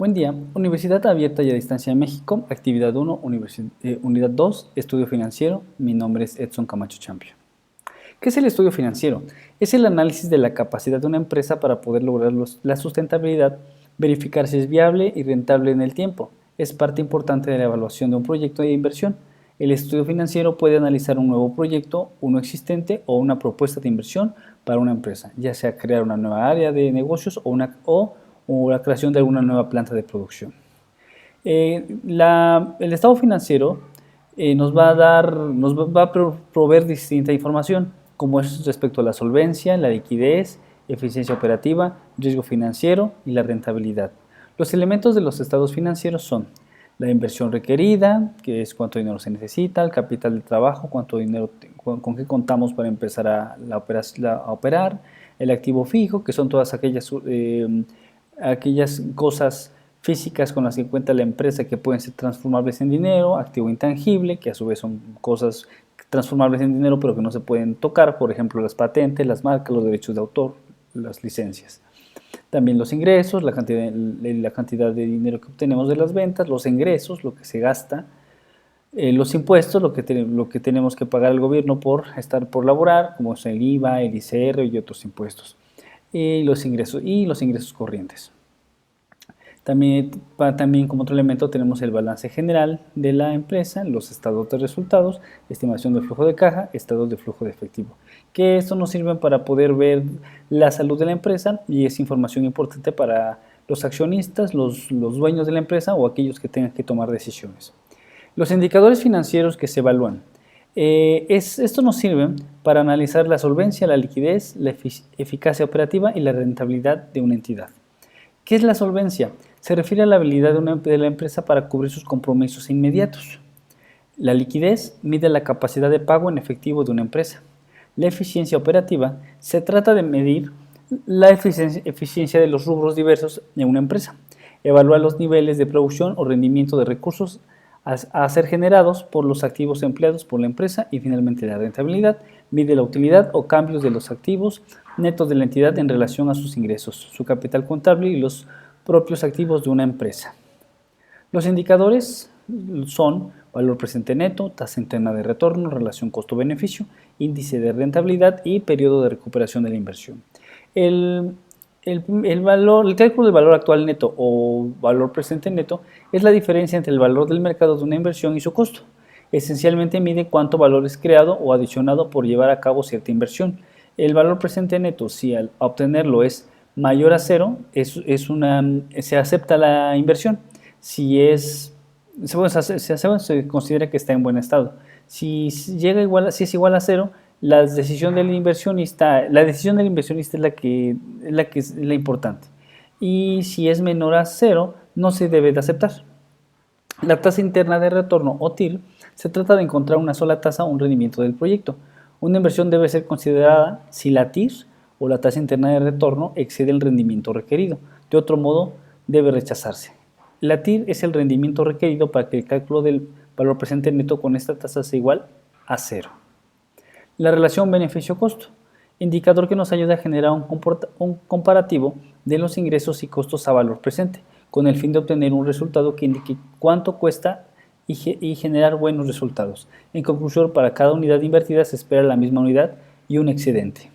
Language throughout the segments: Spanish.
Buen día. Universidad Abierta y a Distancia de México, Actividad 1, Unidad 2, Estudio Financiero. Mi nombre es Edson Camacho Champio. ¿Qué es el estudio financiero? Es el análisis de la capacidad de una empresa para poder lograr la sustentabilidad, verificar si es viable y rentable en el tiempo. Es parte importante de la evaluación de un proyecto de inversión. El estudio financiero puede analizar un nuevo proyecto, uno existente o una propuesta de inversión para una empresa, ya sea crear una nueva área de negocios o la creación de alguna nueva planta de producción. El estado financiero nos va a proveer distinta información, como es respecto a la solvencia, la liquidez, eficiencia operativa, riesgo financiero y la rentabilidad. Los elementos de los estados financieros son la inversión requerida, que es cuánto dinero se necesita, el capital de trabajo, cuánto dinero, con qué contamos para empezar a operar, el activo fijo, que son todas aquellas cosas físicas con las que cuenta la empresa que pueden ser transformables en dinero, activo intangible, que a su vez son cosas transformables en dinero pero que no se pueden tocar, por ejemplo las patentes, las marcas, los derechos de autor, las licencias. También los ingresos, la cantidad de dinero que obtenemos de las ventas, los ingresos, lo que se gasta, los impuestos, lo que tenemos que pagar al gobierno por laborar, como es el IVA, el ICR y otros impuestos, y los ingresos corrientes. También como otro elemento tenemos el balance general de la empresa, los estados de resultados, estimación del flujo de caja, estados de flujo de efectivo, que esto nos sirve para poder ver la salud de la empresa y es información importante para los accionistas, los dueños de la empresa o aquellos que tengan que tomar decisiones. Los indicadores financieros que se evalúan. Estos nos sirven para analizar la solvencia, la liquidez, la eficacia operativa y la rentabilidad de una entidad. ¿Qué es la solvencia? Se refiere a la habilidad de la empresa para cubrir sus compromisos inmediatos. La liquidez mide la capacidad de pago en efectivo de una empresa. La eficiencia operativa se trata de medir la eficiencia de los rubros diversos en una empresa. Evalúa los niveles de producción o rendimiento de recursos a ser generados por los activos empleados por la empresa y finalmente la rentabilidad mide la utilidad o cambios de los activos netos de la entidad en relación a sus ingresos, su capital contable y los propios activos de una empresa. Los indicadores son valor presente neto, tasa interna de retorno, relación costo-beneficio, índice de rentabilidad y periodo de recuperación de la inversión. El cálculo del valor actual neto o valor presente neto es la diferencia entre el valor del mercado de una inversión y su costo. Esencialmente mide cuánto valor es creado o adicionado por llevar a cabo cierta inversión. El valor presente neto, si al obtenerlo es mayor a cero, se acepta la inversión. Se considera que está en buen estado. Si es igual a cero, la decisión del inversionista es la importante. Y si es menor a cero, no se debe de aceptar. La tasa interna de retorno o TIR se trata de encontrar una sola tasa o un rendimiento del proyecto. Una inversión debe ser considerada si la TIR o la tasa interna de retorno excede el rendimiento requerido. De otro modo, debe rechazarse. La TIR es el rendimiento requerido para que el cálculo del valor presente neto con esta tasa sea igual a cero. La relación beneficio-costo, indicador que nos ayuda a generar un comparativo de los ingresos y costos a valor presente, con el fin de obtener un resultado que indique cuánto cuesta y generar buenos resultados. En conclusión, para cada unidad invertida se espera la misma unidad y un excedente.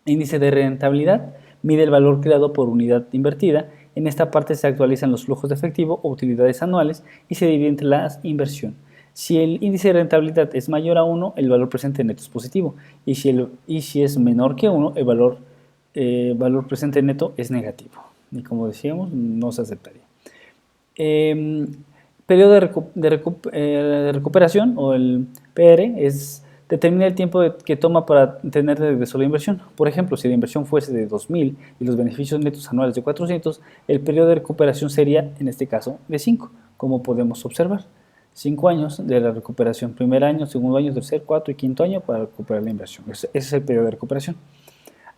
Índice de rentabilidad mide el valor creado por unidad invertida. En esta parte se actualizan los flujos de efectivo o utilidades anuales y se divide entre la inversión. Si el índice de rentabilidad es mayor a 1, el valor presente neto es positivo. Y si es menor que 1, el valor presente neto es negativo. Y como decíamos, no se aceptaría. Periodo de recuperación o el PR determina el tiempo que toma para tener de regreso la inversión. Por ejemplo, si la inversión fuese de 2.000 y los beneficios netos anuales de 400, el periodo de recuperación sería, en este caso, de 5, como podemos observar. 5 años de la recuperación, primer año, segundo año, tercer, cuarto y quinto año para recuperar la inversión. Ese es el periodo de recuperación.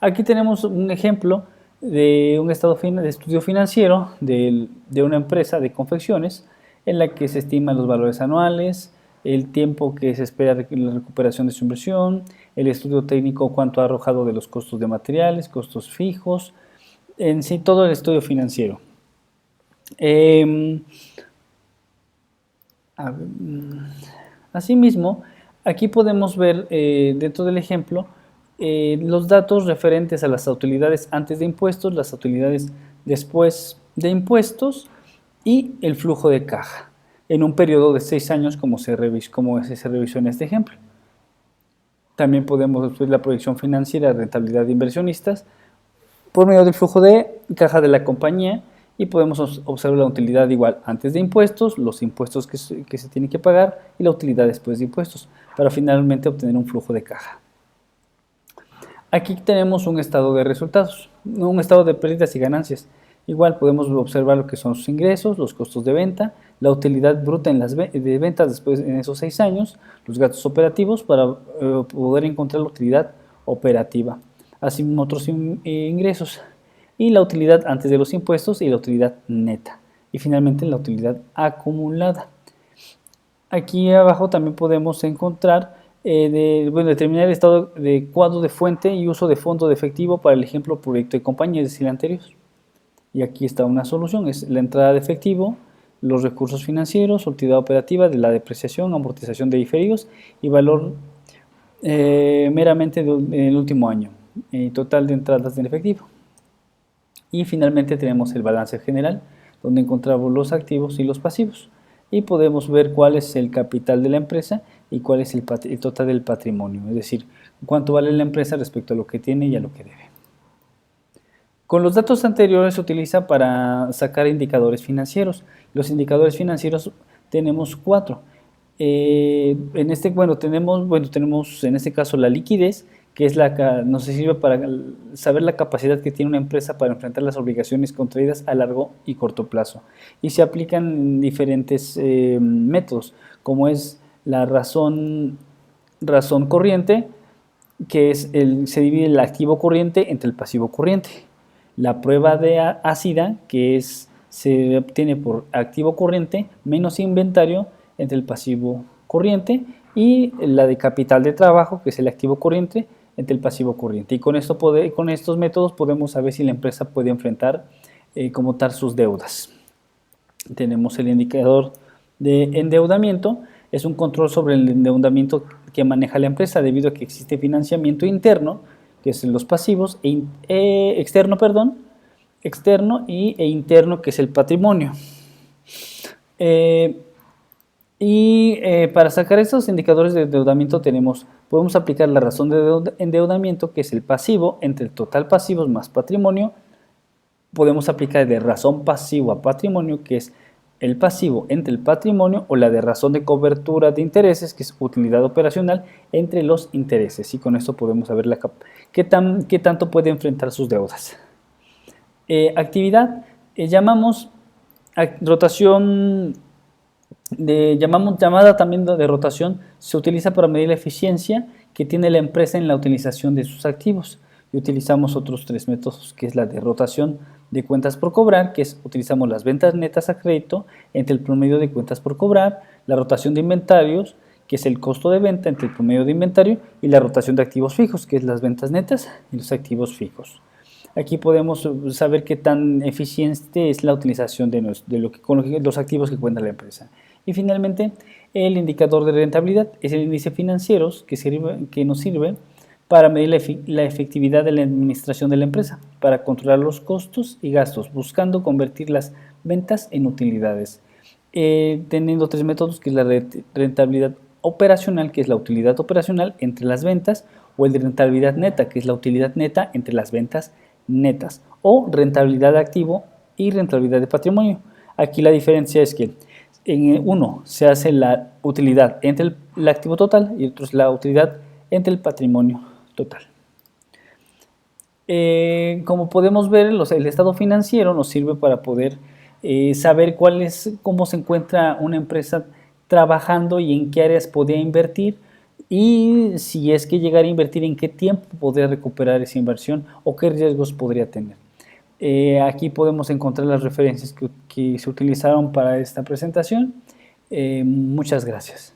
Aquí tenemos un ejemplo de un de estudio financiero de una empresa de confecciones en la que se estiman los valores anuales, el tiempo que se espera la recuperación de su inversión, el estudio técnico cuánto ha arrojado de los costos de materiales, costos fijos, en sí todo el estudio financiero. Em, Asimismo, aquí podemos ver dentro del ejemplo los datos referentes a las utilidades antes de impuestos, las utilidades después de impuestos y el flujo de caja en un periodo de 6 años como se revisó en este ejemplo. También podemos ver la proyección financiera de rentabilidad de inversionistas por medio del flujo de caja de la compañía y podemos observar la utilidad igual antes de impuestos, los impuestos que se tienen que pagar y la utilidad después de impuestos para finalmente obtener un flujo de caja. Aquí tenemos un estado de resultados, un estado de pérdidas y ganancias. Igual podemos observar lo que son sus ingresos, los costos de venta, la utilidad bruta de ventas después en esos 6 años, los gastos operativos para poder encontrar la utilidad operativa, así como otros ingresos y la utilidad antes de los impuestos y la utilidad neta y finalmente la utilidad acumulada. Aquí abajo también podemos encontrar determinar el estado adecuado de fuente y uso de fondo de efectivo para el ejemplo proyecto de compañía, es decir, el anterior. Y aquí está una solución, es la entrada de efectivo, los recursos financieros, utilidad operativa de la depreciación, amortización de diferidos y valor meramente del último año, total de entradas en efectivo. Y finalmente tenemos el balance general, donde encontramos los activos y los pasivos. Y podemos ver cuál es el capital de la empresa y cuál es el total del patrimonio, es decir, cuánto vale la empresa respecto a lo que tiene y a lo que debe. Con los datos anteriores se utiliza para sacar indicadores financieros. Los indicadores financieros tenemos 4. Tenemos en este caso la liquidez, que es nos sirve para saber la capacidad que tiene una empresa para enfrentar las obligaciones contraídas a largo y corto plazo. Y se aplican diferentes métodos, como es la razón corriente, que se divide el activo corriente entre el pasivo corriente. La prueba de ácida, que se obtiene por activo corriente menos inventario entre el pasivo corriente, y la de capital de trabajo, que es el activo corriente entre el pasivo corriente. Y con estos métodos podemos saber si la empresa puede enfrentar como tal sus deudas. Tenemos el indicador de endeudamiento, es un control sobre el endeudamiento que maneja la empresa debido a que existe financiamiento interno, que es los pasivos, externo e interno, que es el patrimonio. Para sacar estos indicadores de endeudamiento podemos aplicar la razón de endeudamiento, que es el pasivo entre el total pasivos más patrimonio. Podemos aplicar de razón pasivo a patrimonio, que es el pasivo entre el patrimonio, o la de razón de cobertura de intereses, que es utilidad operacional entre los intereses. Y con esto podemos saber qué tanto puede enfrentar sus deudas. Actividad, llamamos rotación. Llamada también de rotación, se utiliza para medir la eficiencia que tiene la empresa en la utilización de sus activos. Y utilizamos otros 3 métodos, que es la de rotación de cuentas por cobrar, que utilizamos las ventas netas a crédito entre el promedio de cuentas por cobrar, la rotación de inventarios, que es el costo de venta entre el promedio de inventario, y la rotación de activos fijos, que es las ventas netas y los activos fijos. Aquí podemos saber qué tan eficiente es la utilización de los activos que cuenta la empresa. Y finalmente, el indicador de rentabilidad es el índice financiero que nos sirve para medir la efectividad de la administración de la empresa, para controlar los costos y gastos, buscando convertir las ventas en utilidades. Teniendo 3 métodos, que es la rentabilidad operacional, que es la utilidad operacional entre las ventas, o el de rentabilidad neta, que es la utilidad neta entre las ventas netas, o rentabilidad de activo y rentabilidad de patrimonio. Aquí la diferencia es que en uno se hace la utilidad entre el activo total y otro es la utilidad entre el patrimonio total. Como podemos ver, el estado financiero nos sirve para poder saber cómo se encuentra una empresa trabajando y en qué áreas podría invertir, y si es que llegar a invertir, en qué tiempo podría recuperar esa inversión o qué riesgos podría tener. Aquí podemos encontrar las referencias que se utilizaron para esta presentación. Muchas gracias.